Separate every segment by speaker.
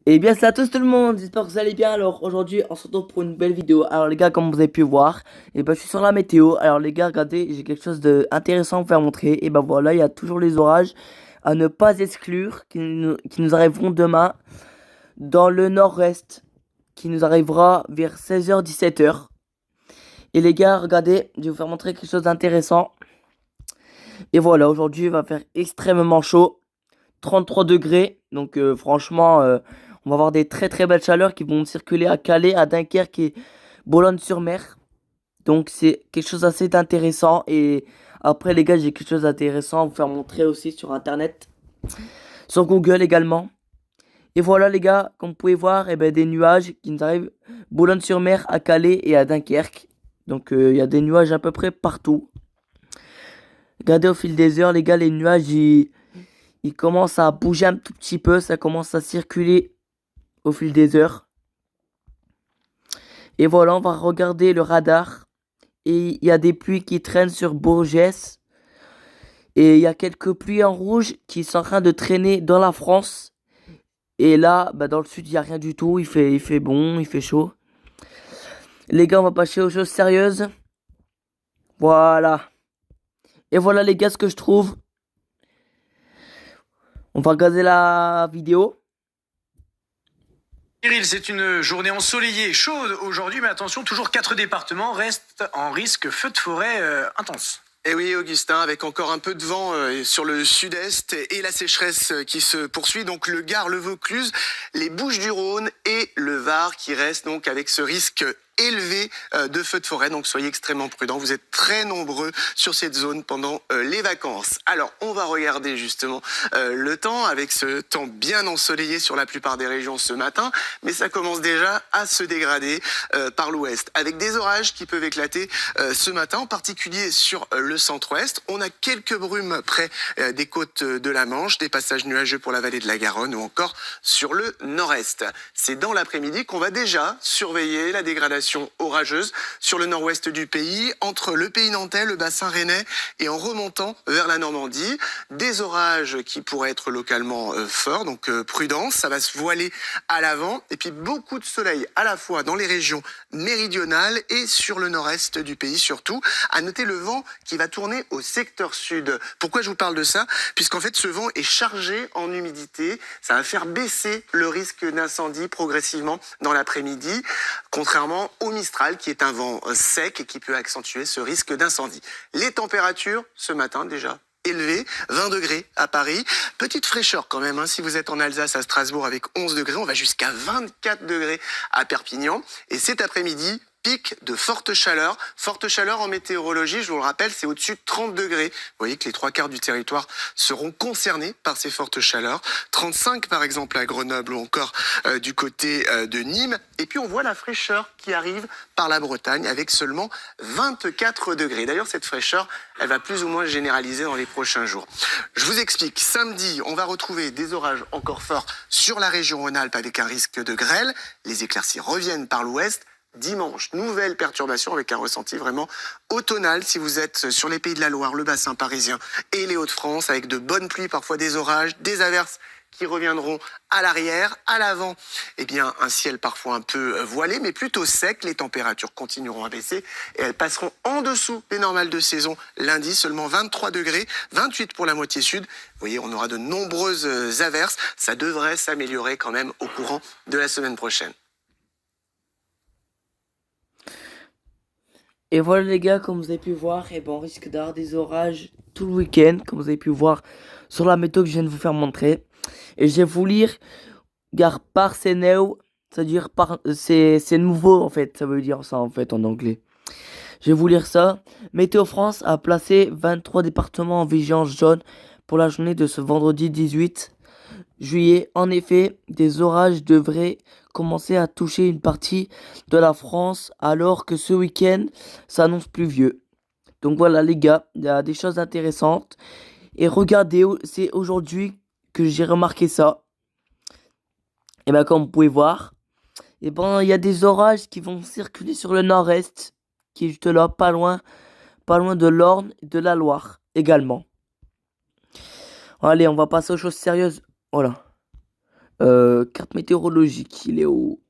Speaker 1: Et bien salut à tous tout le monde, j'espère que vous allez bien. Alors aujourd'hui on se retrouve pour une belle vidéo. Alors les gars, comme vous avez pu voir, et ben je suis sur la météo. Alors les gars, regardez, j'ai quelque chose d'intéressant à vous faire montrer. Et ben voilà, il y a toujours les orages à ne pas exclure qui nous arriveront demain dans le nord-est, qui nous arrivera vers 16h 17h. Et les gars, regardez, je vais vous faire montrer quelque chose d'intéressant. Et voilà, aujourd'hui il va faire extrêmement chaud, 33 degrés. Donc franchement, on va avoir des très très belles chaleurs qui vont circuler à Calais, à Dunkerque et Boulogne-sur-Mer. Donc c'est quelque chose d'assez intéressant. Et après les gars, j'ai quelque chose d'intéressant à vous faire montrer aussi sur internet, sur Google également. Et voilà les gars, comme vous pouvez voir, eh ben, des nuages qui nous arrivent Boulogne-sur-Mer, à Calais et à Dunkerque. Donc il y a des nuages à peu près partout. Regardez au fil des heures les gars, les nuages ils commencent à bouger un tout petit peu, ça commence à circuler au fil des heures. Et voilà, on va regarder le radar. Et il y a des pluies qui traînent sur Bourges. Et il y a quelques pluies en rouge qui sont en train de traîner dans la France. Et là, bah, dans le sud, il n'y a rien du tout. Il fait bon, il fait chaud. Les gars, on va passer aux choses sérieuses. Voilà. Et voilà les gars, ce que je trouve. On va regarder la vidéo.
Speaker 2: Cyril, c'est une journée ensoleillée, et chaude aujourd'hui, mais attention, toujours 4 départements restent en risque feu de forêt intense.
Speaker 3: Et oui, Augustin, avec encore un peu de vent sur le sud-est et la sécheresse qui se poursuit, donc le Gard, le Vaucluse, les Bouches-du-Rhône et le Var qui restent donc avec ce risque élevé de feux de forêt. Donc soyez extrêmement prudents. Vous êtes très nombreux sur cette zone pendant les vacances. Alors, on va regarder justement le temps avec ce temps bien ensoleillé sur la plupart des régions ce matin, mais ça commence déjà à se dégrader par l'ouest avec des orages qui peuvent éclater ce matin, en particulier sur le centre-ouest. On a quelques brumes près des côtes de la Manche, des passages nuageux pour la vallée de la Garonne ou encore sur le nord-est. C'est dans l'après-midi qu'on va déjà surveiller la dégradation orageuse sur le nord-ouest du pays, entre le pays nantais, le bassin rennais et en remontant vers la Normandie. Des orages qui pourraient être localement forts, donc prudence, ça va se voiler à l'avant. Et puis beaucoup de soleil à la fois dans les régions méridionales et sur le nord-est du pays surtout. À noter le vent qui va tourner au secteur sud. Pourquoi je vous parle de ça? Puisqu'en fait ce vent est chargé en humidité. Ça va faire baisser le risque d'incendie progressivement dans l'après-midi, contrairement au Mistral qui est un vent sec et qui peut accentuer ce risque d'incendie. Les températures ce matin déjà élevé, 20 degrés à Paris. Petite fraîcheur quand même, hein, si vous êtes en Alsace à Strasbourg avec 11 degrés, on va jusqu'à 24 degrés à Perpignan. Et cet après-midi, pic de forte chaleur. Forte chaleur en météorologie, je vous le rappelle, c'est au-dessus de 30 degrés. Vous voyez que les 3/4 du territoire seront concernés par ces fortes chaleurs. 35 par exemple à Grenoble ou encore du côté de Nîmes. Et puis on voit la fraîcheur qui arrive par la Bretagne avec seulement 24 degrés. D'ailleurs, cette fraîcheur, elle va plus ou moins se généraliser dans les prochains jours. Je vous explique. Samedi, on va retrouver des orages encore forts sur la région Rhône-Alpes avec un risque de grêle. Les éclaircies reviennent par l'ouest. Dimanche, nouvelle perturbation avec un ressenti vraiment automnal si vous êtes sur les pays de la Loire, le bassin parisien et les Hauts-de-France, avec de bonnes pluies, parfois des orages, des averses qui reviendront à l'arrière. À l'avant, eh bien, un ciel parfois un peu voilé, mais plutôt sec. Les températures continueront à baisser et elles passeront en dessous des normales de saison lundi, seulement 23 degrés, 28 pour la moitié sud. Vous voyez, on aura de nombreuses averses. Ça devrait s'améliorer quand même au courant de la semaine prochaine.
Speaker 1: Et voilà les gars, comme vous avez pu voir, eh ben, on risque d'avoir des orages tout le week-end, comme vous avez pu voir sur la méthode que je viens de vous faire montrer. Et je vais vous lire, car par c'est new, c'est-à-dire c'est nouveau en fait, ça veut dire ça en fait en anglais. Je vais vous lire ça. Météo France a placé 23 départements en vigilance jaune pour la journée de ce vendredi 18 juillet. En effet, des orages devraient commencer à toucher une partie de la France alors que ce week-end s'annonce pluvieux. Donc voilà les gars, il y a des choses intéressantes. Et regardez, c'est aujourd'hui que j'ai remarqué ça. Et bien comme vous pouvez voir, et ben il y a des orages qui vont circuler sur le nord-est, qui est juste là, pas loin de l'Orne et de la Loire également. Allez, on va passer aux choses sérieuses. Voilà. Carte météorologique, il est où?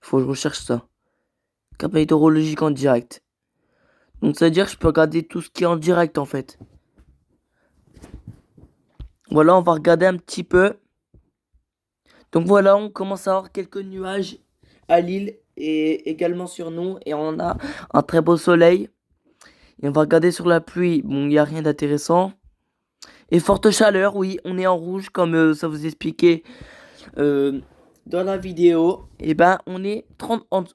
Speaker 1: Faut que je recherche ça. Carte météorologique en direct. Donc ça veut dire que je peux regarder tout ce qui est en direct en fait. Voilà, on va regarder un petit peu. Donc voilà, on commence à avoir quelques nuages à Lille et également sur nous. Et on a un très beau soleil. Et on va regarder sur la pluie. Bon, il n'y a rien d'intéressant. Et forte chaleur, oui, on est en rouge comme ça vous expliquait dans la vidéo. Et ben, on est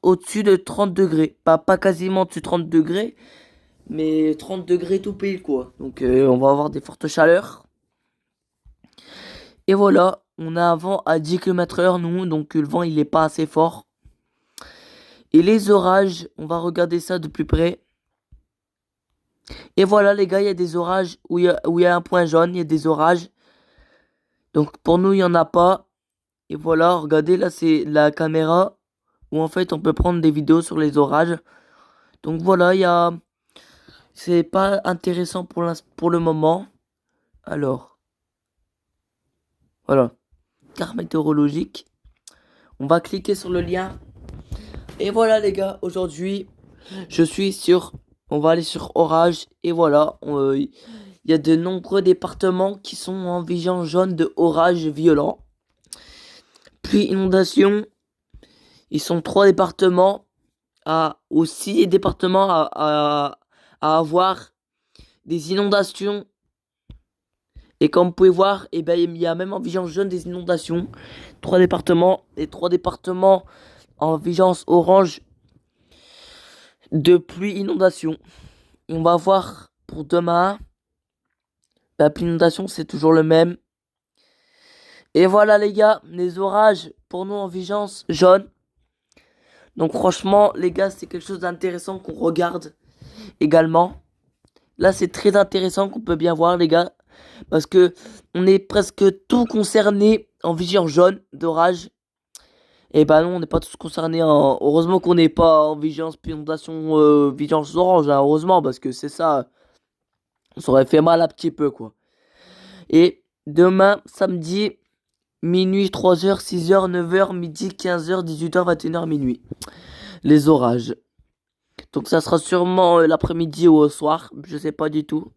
Speaker 1: au-dessus de 30 degrés. Pas quasiment au-dessus de 30 degrés, mais 30 degrés tout pile quoi. Donc on va avoir des fortes chaleurs. Et voilà, on a un vent à 10 km/h nous, donc le vent il est pas assez fort. Et les orages, on va regarder ça de plus près. Et voilà les gars, il y a des orages où il y a un point jaune, il y a des orages. Donc pour nous, il n'y en a pas. Et voilà, regardez là, c'est la caméra où en fait on peut prendre des vidéos sur les orages. Donc voilà, c'est pas intéressant pour le moment. Alors, voilà, carte météorologique. On va cliquer sur le lien. Et voilà les gars, aujourd'hui, on va aller sur orage. Et voilà, il y a de nombreux départements qui sont en vigilance jaune de orage violent. Puis inondation, ils sont 3 départements aussi départements à avoir des inondations. Et comme vous pouvez voir, eh ben, il y a même en vigilance jaune des inondations. 3 départements et 3 départements en vigilance orange de pluie inondation. On va voir pour demain. La pluie inondation, c'est toujours le même. Et voilà les gars, les orages pour nous en vigilance jaune. Donc franchement les gars, c'est quelque chose d'intéressant qu'on regarde également. Là c'est très intéressant qu'on peut bien voir les gars. Parce que on est presque tout concerné en vigilance jaune d'orage. Et bah non, on n'est pas tous concernés. Heureusement qu'on n'est pas en vigilance inondation, vigilance orange. Hein, heureusement, parce que c'est ça. Ça aurait fait mal un petit peu quoi. Et demain, samedi, minuit, 3h, 6h, 9h, midi, 15h, 18h, 21h, minuit. Les orages. Donc ça sera sûrement l'après-midi ou au soir. Je sais pas du tout.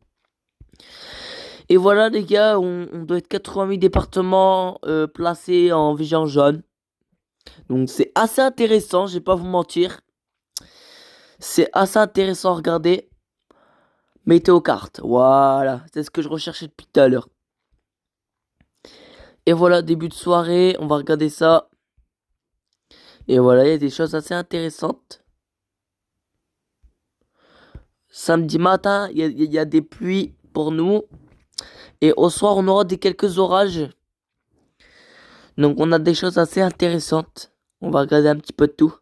Speaker 1: Et voilà les gars, on doit être 88 départements placés en vigilance jaune. Donc c'est assez intéressant, je vais pas vous mentir. C'est assez intéressant à regarder. Météo carte, voilà, c'est ce que je recherchais depuis tout à l'heure. Et voilà, début de soirée, on va regarder ça. Et voilà, il y a des choses assez intéressantes. Samedi matin, il y a des pluies pour nous. Et au soir, on aura quelques orages. Donc on a des choses assez intéressantes. On va regarder un petit peu de tout.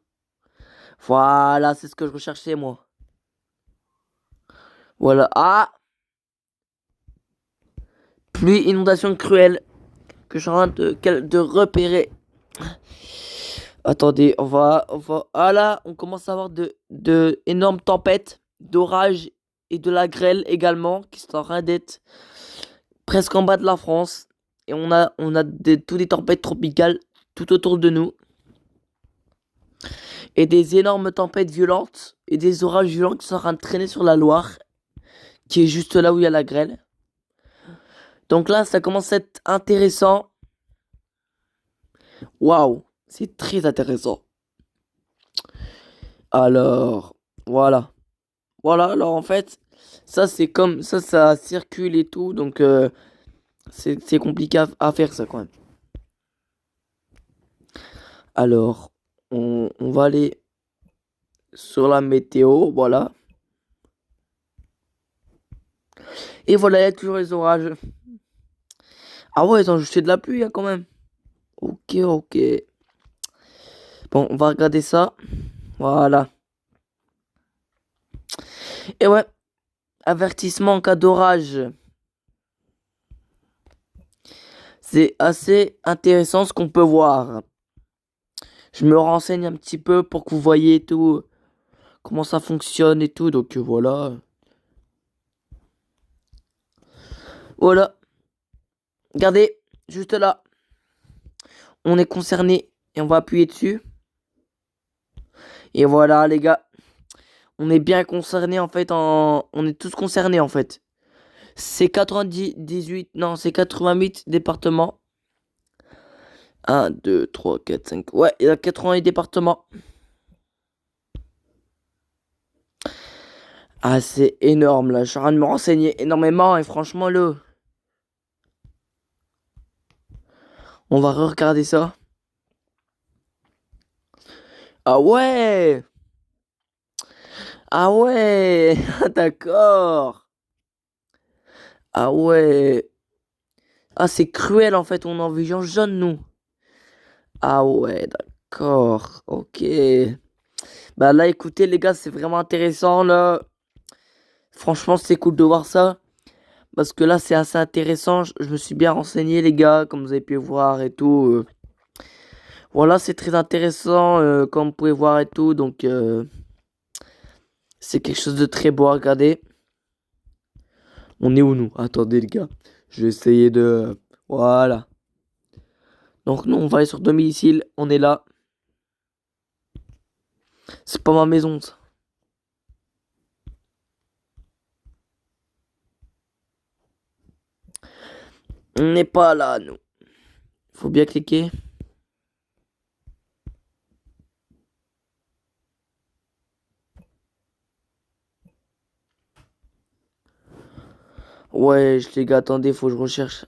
Speaker 1: Voilà, c'est ce que je recherchais moi. Voilà. Ah! Pluie, inondation cruelle. Que je suis en train de repérer. Attendez, Ah là, on commence à avoir de énormes tempêtes, d'orages et de la grêle également, qui sont en train d'être presque en bas de la France. Et on a toutes des tempêtes tropicales tout autour de nous. Et des énormes tempêtes violentes et des orages violents qui sont en train de traîner sur la Loire, qui est juste là où il y a la grêle. Donc là, ça commence à être intéressant. Waouh, c'est très intéressant. Alors, voilà. Voilà, alors en fait, ça c'est comme ça circule et tout, donc c'est compliqué à faire ça quand même. Alors, on va aller sur la météo, voilà. Et voilà, il y a toujours les orages. Ah ouais, ils ont jeté de la pluie hein, quand même. Ok, ok. Bon, on va regarder ça. Voilà. Et ouais, avertissement en cas d'orage. C'est assez intéressant ce qu'on peut voir. Je me renseigne un petit peu pour que vous voyez tout, comment ça fonctionne et tout. Donc voilà. Voilà. Regardez, juste là. on est concerné et on va appuyer dessus. Et voilà les gars, on est bien concernés en fait, on est tous concernés en fait. C'est 98, non c'est 88 départements. 1, 2, 3, 4, 5, ouais il y a 88 départements. Ah c'est énorme là, je suis en train de me renseigner énormément et franchement là, on va regarder ça. Ah ouais! Ah ouais! D'accord! Ah ouais! Ah c'est cruel en fait, on est en vision jaune nous. Ah ouais, d'accord, ok. Bah là écoutez les gars, c'est vraiment intéressant là. Franchement c'est cool de voir ça. Parce que là c'est assez intéressant, je me suis bien renseigné les gars, comme vous avez pu voir et tout. Voilà, c'est très intéressant, comme vous pouvez voir et tout, donc c'est quelque chose de très beau à regarder. On est où nous? Attendez les gars, je vais essayer de... Voilà. Donc nous on va aller sur domicile, on est là. C'est pas ma maison ça. On n'est pas là nous. Faut bien cliquer. Ouais, les gars, attendez, faut que je recherche.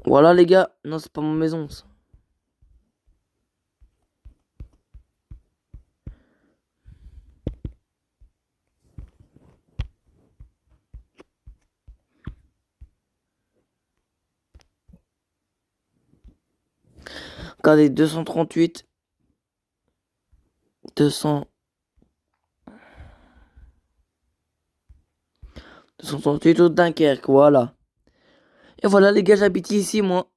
Speaker 1: Voilà les gars, non c'est pas ma maison ça. Regardez, 238. 200. 238 au Dunkerque, voilà. Et voilà les gars, j'habite ici moi.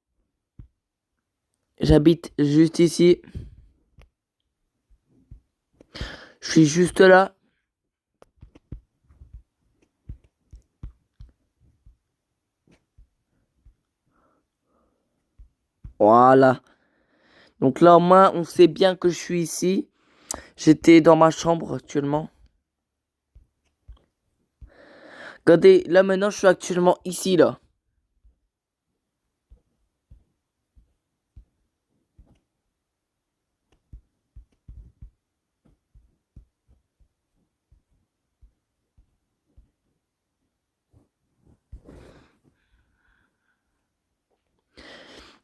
Speaker 1: J'habite juste ici. Je suis juste là. Voilà. Donc là au moins on sait bien que je suis ici. J'étais dans ma chambre actuellement. Regardez, là maintenant je suis actuellement ici là.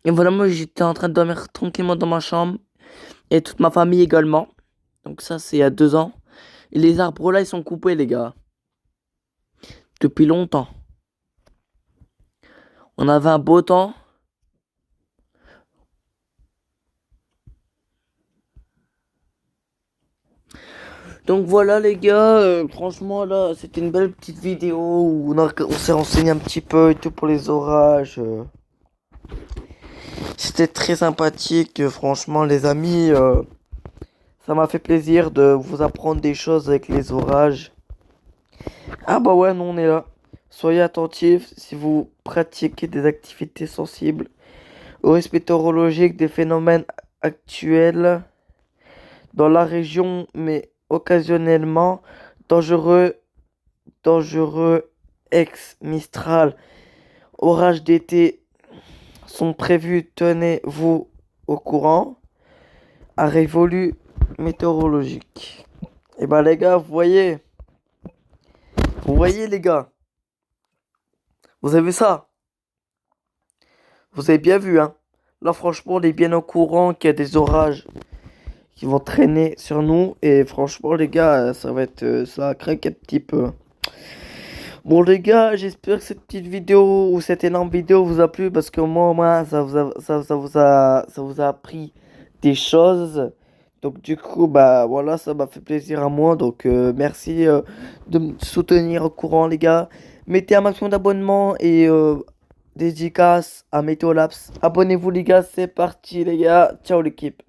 Speaker 1: Et voilà, moi j'étais en train de dormir tranquillement dans ma chambre. Et toute ma famille également. Donc ça c'est il y a 2 ans. Et les arbres là ils sont coupés les gars. Depuis longtemps. On avait un beau temps. Donc voilà les gars, franchement là c'était une belle petite vidéo où on s'est renseigné un petit peu et tout pour les orages. C'était très sympathique, franchement les amis, ça m'a fait plaisir de vous apprendre des choses avec les orages. Ah bah ouais, nous on est là. Soyez attentifs si vous pratiquez des activités sensibles au risque météorologique des phénomènes actuels dans la région, mais occasionnellement dangereux, ex-Mistral, orages d'été sont prévus, tenez-vous au courant, à révolu météorologique. Et bah les gars, vous voyez les gars, vous avez ça, vous avez bien vu hein. Là franchement on est bien au courant qu'il y a des orages qui vont traîner sur nous et franchement les gars ça va être ça va craquer un petit peu. Bon les gars, j'espère que cette petite vidéo ou cette énorme vidéo vous a plu parce que moi au moins ça vous a appris des choses. Donc du coup bah voilà, ça m'a fait plaisir à moi. Donc merci de me soutenir au courant les gars. Mettez un maximum d'abonnements et dédicace à Météolabs. Abonnez-vous les gars, c'est parti les gars. Ciao l'équipe.